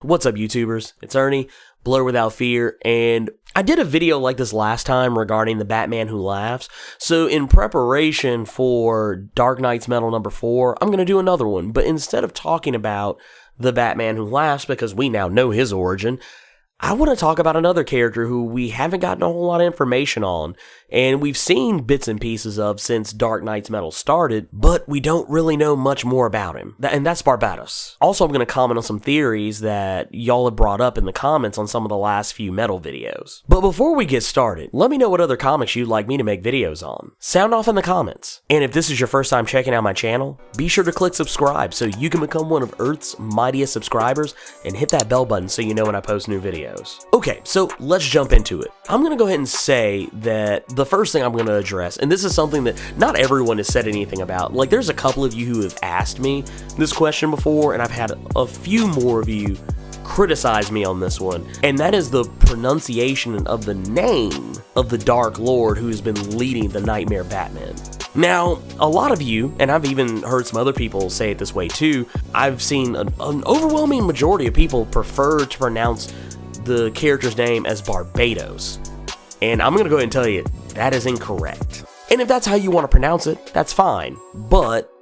What's up, YouTubers? It's Ernie, Blerd Without Fear, and I did a video like this last time regarding the Batman Who Laughs, so in preparation for Dark Knight's Metal number 4, I'm going to do another one, but instead of talking about the Batman Who Laughs, because we now know his origin, I want to talk about another character who we haven't gotten a whole lot of information on, and we've seen bits and pieces of since Dark Knight's Metal started, but we don't really know much more about him, and that's Barbatos. Also, I'm going to comment on some theories that y'all have brought up in the comments on some of the last few Metal videos. But before we get started, let me know what other comics you'd like me to make videos on. Sound off in the comments. And if this is your first time checking out my channel, be sure to click subscribe so you can become one of Earth's mightiest subscribers, and hit that bell button so you know when I post new videos. Okay, so let's jump into it. I'm going to go ahead and say that the first thing I'm going to address, and this is something that not everyone has said anything about, like there's a couple of you who have asked me this question before, and I've had a few more of you criticize me on this one, and that is the pronunciation of the name of the Dark Lord who has been leading the Nightmare Batman. Now, a lot of you, and I've even heard some other people say it this way too, I've seen an overwhelming majority of people prefer to pronounce the character's name as Barbatos, and I'm gonna go ahead and tell you that is incorrect. And if that's how you want to pronounce it, that's fine, but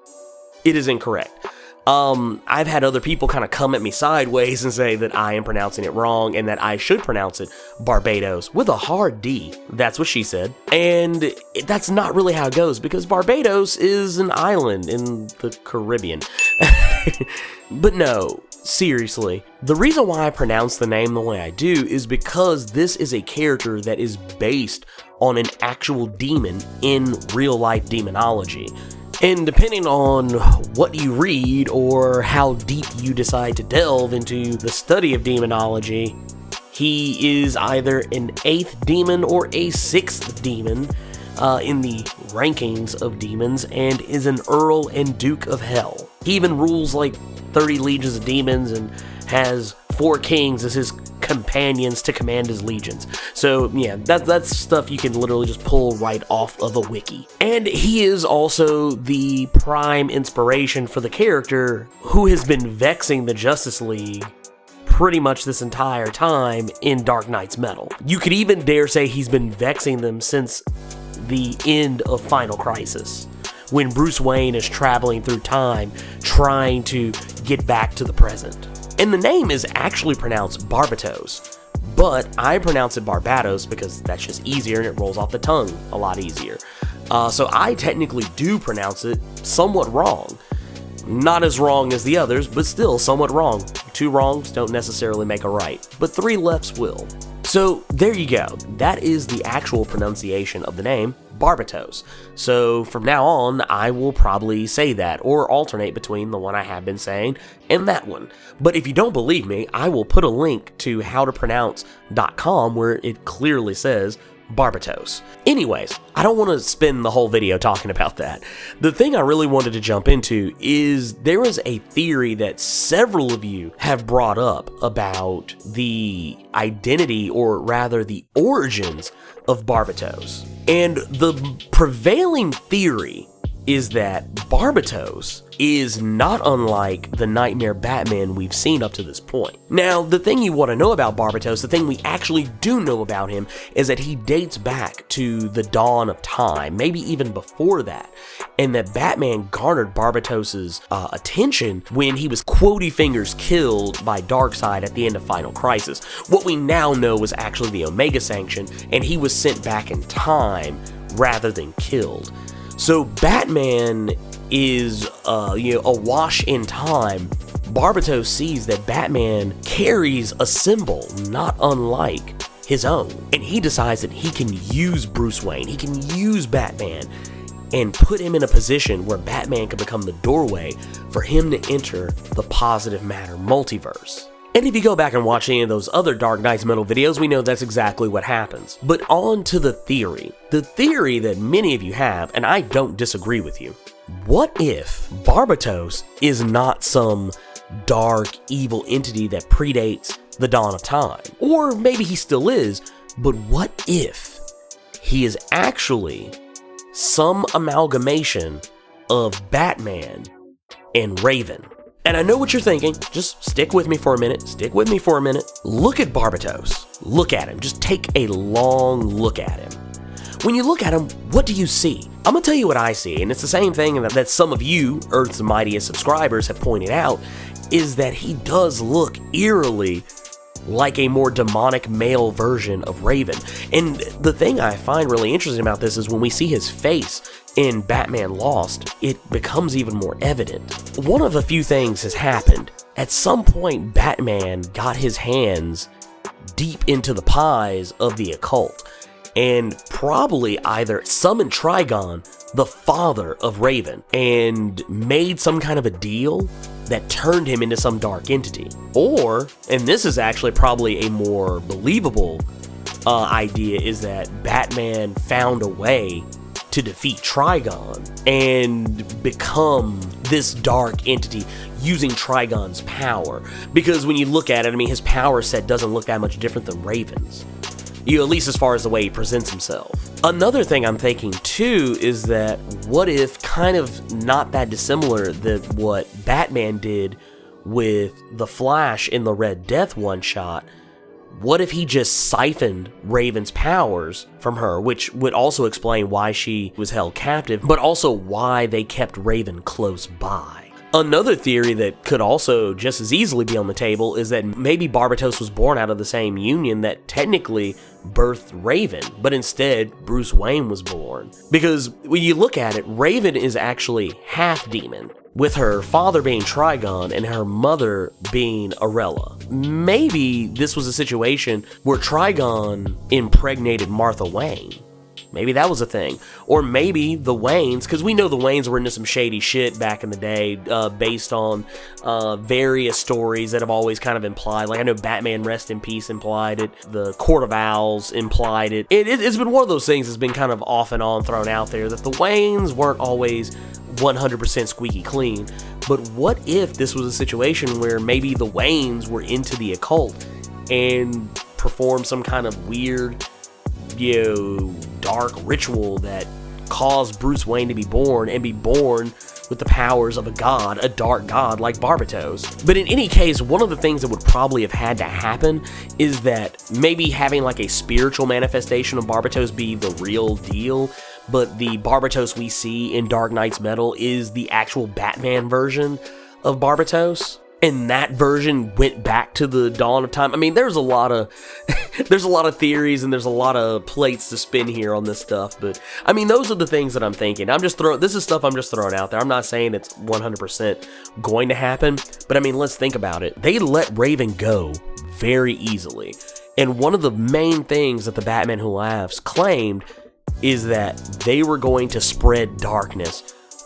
it is incorrect. I've had other people kind of come at me sideways and say that I am pronouncing it wrong and that I should pronounce it Barbatos with a hard D. That's what she said. And that's not really how it goes, because Barbados is an island in the Caribbean. But no, seriously, the reason why I pronounce the name the way I do is because this is a character that is based on an actual demon in real-life demonology. And depending on what you read or how deep you decide to delve into the study of demonology, he is either an 8th demon or a 6th demon in the rankings of demons, and is an Earl and Duke of Hell. He even rules like 30 legions of demons and has 4 kings as his companions to command his legions. So yeah, that's stuff you can literally just pull right off of a wiki. And he is also the prime inspiration for the character who has been vexing the Justice League pretty much this entire time in Dark Knight's Metal. You could even dare say he's been vexing them since the end of Final Crisis, when Bruce Wayne is traveling through time trying to get back to the present. And the name is actually pronounced Barbatos, but I pronounce it Barbatos because that's just easier and it rolls off the tongue a lot easier. So I technically do pronounce it somewhat wrong. Not as wrong as the others, but still somewhat wrong. 2 wrongs don't necessarily make a right, but 3 lefts will. So there you go. That is the actual pronunciation of the name, Barbatos. So from now on, I will probably say that, or alternate between the one I have been saying and that one. But if you don't believe me, I will put a link to howtopronounce.com where it clearly says Barbatos. Anyways, I don't want to spend the whole video talking about that. The thing I really wanted to jump into is there is a theory that several of you have brought up about the identity, or rather the origins of Barbatos. And the prevailing theory is that Barbatos is not unlike the Nightmare Batman we've seen up to this point. Now, the thing you want to know about Barbatos, the thing we actually do know about him, is that he dates back to the dawn of time, maybe even before that, and that Batman garnered Barbatos's attention when he was Quotey Fingers killed by Darkseid at the end of Final Crisis. What we now know was actually the Omega Sanction, and he was sent back in time rather than killed. So Batman is, awash in time. Barbatos sees that Batman carries a symbol not unlike his own, and he decides that he can use Bruce Wayne, he can use Batman, and put him in a position where Batman can become the doorway for him to enter the positive matter multiverse. And if you go back and watch any of those other Dark Knight's Metal videos, we know that's exactly what happens. But on to the theory that many of you have, and I don't disagree with you. What if Barbatos is not some dark, evil entity that predates the dawn of time? Or maybe he still is, but what if he is actually some amalgamation of Batman and Raven? And I know what you're thinking. Just stick with me for a minute. Look at Barbatos. Look at him. Just take a long look at him. When you look at him, what do you see? I'm going to tell you what I see, and it's the same thing that some of you, Earth's Mightiest subscribers, have pointed out, is that he does look eerily like a more demonic male version of Raven. And the thing I find really interesting about this is when we see his face in Batman Lost, it becomes even more evident. One of a few things has happened. At some point, Batman got his hands deep into the pies of the occult, and probably either summoned Trigon, the father of Raven, and made some kind of a deal that turned him into some dark entity. Or, and this is actually probably a more believable idea, is that Batman found a way to defeat Trigon and become this dark entity using Trigon's power. Because when you look at it, I mean, his power set doesn't look that much different than Raven's. At least as far as the way he presents himself. Another thing I'm thinking too is that what if, kind of not that dissimilar than what Batman did with the Flash in the Red Death one-shot, what if he just siphoned Raven's powers from her, which would also explain why she was held captive, but also why they kept Raven close by. Another theory that could also just as easily be on the table is that maybe Barbatos was born out of the same union that technically birthed Raven, but instead Bruce Wayne was born. Because when you look at it, Raven is actually half demon, with her father being Trigon and her mother being Arella. Maybe this was a situation where Trigon impregnated Martha Wayne. Maybe that was a thing. Or maybe the Waynes, because we know the Waynes were into some shady shit back in the day, based on various stories that have always kind of implied. Like, I know Batman Rest in Peace implied it. The Court of Owls implied it. It's been one of those things that's been kind of off and on thrown out there, that the Waynes weren't always 100% squeaky clean. But what if this was a situation where maybe the Waynes were into the occult and performed some kind of weird, dark ritual that caused Bruce Wayne to be born, and be born with the powers of a god, a dark god like Barbatos. But in any case, one of the things that would probably have had to happen is that maybe having like a spiritual manifestation of Barbatos be the real deal, but the Barbatos we see in Dark Knight's Metal is the actual Batman version of Barbatos. And that version went back to the dawn of time. I mean, there's a lot of theories, and there's a lot of plates to spin here on this stuff. But I mean, those are the things that I'm thinking. This is stuff I'm just throwing out there. I'm not saying it's 100% going to happen, but I mean, let's think about it. They let Raven go very easily. And one of the main things that the Batman Who Laughs claimed is that they were going to spread darkness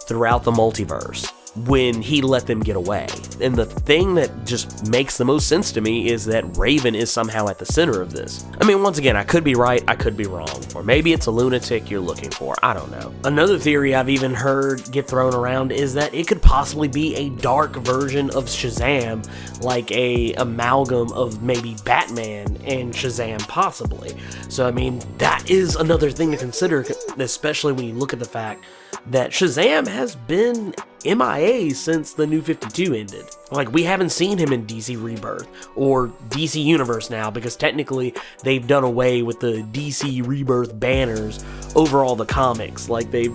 throughout the multiverse when he let them get away. And the thing that just makes the most sense to me is that Raven is somehow at the center of this. I mean, once again, I could be right, I could be wrong, or maybe it's a lunatic you're looking for, I don't know. Another theory I've even heard get thrown around is that it could possibly be a dark version of Shazam, like a amalgam of maybe Batman and Shazam possibly. So I mean, that is another thing to consider, especially when you look at the fact that Shazam has been MIA since the New 52 ended. Like, we haven't seen him in DC Rebirth, or DC Universe now, because technically they've done away with the DC Rebirth banners over all the comics. Like, they've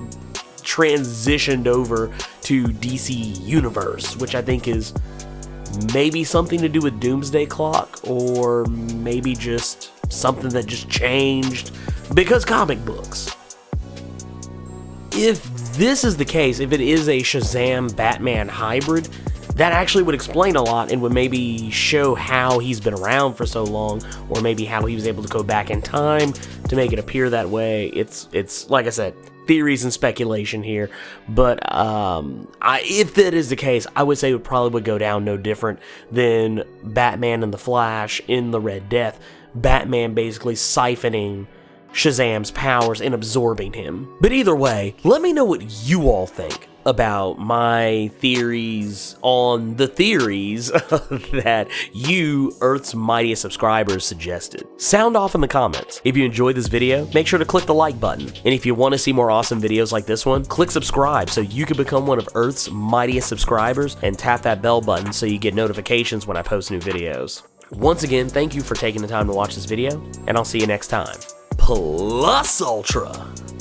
transitioned over to DC Universe, which I think is maybe something to do with Doomsday Clock, or maybe just something that just changed because comic books. If this is the case, if it is a Shazam-Batman hybrid, that actually would explain a lot and would maybe show how he's been around for so long, or maybe how he was able to go back in time to make it appear that way. It's like I said, theories and speculation here, but if that is the case, I would say it probably would go down no different than Batman and the Flash in the Red Death. Batman basically siphoning Shazam's powers and absorbing him. But either way, let me know what you all think. about my theories on the theories that you, Earth's mightiest subscribers, suggested. Sound off in the comments. If you enjoyed this video, make sure to click the like button. And if you want to see more awesome videos like this one, click subscribe so you can become one of Earth's mightiest subscribers, and tap that bell button so you get notifications when I post new videos. Once again, thank you for taking the time to watch this video, and I'll see you next time. Plus Ultra!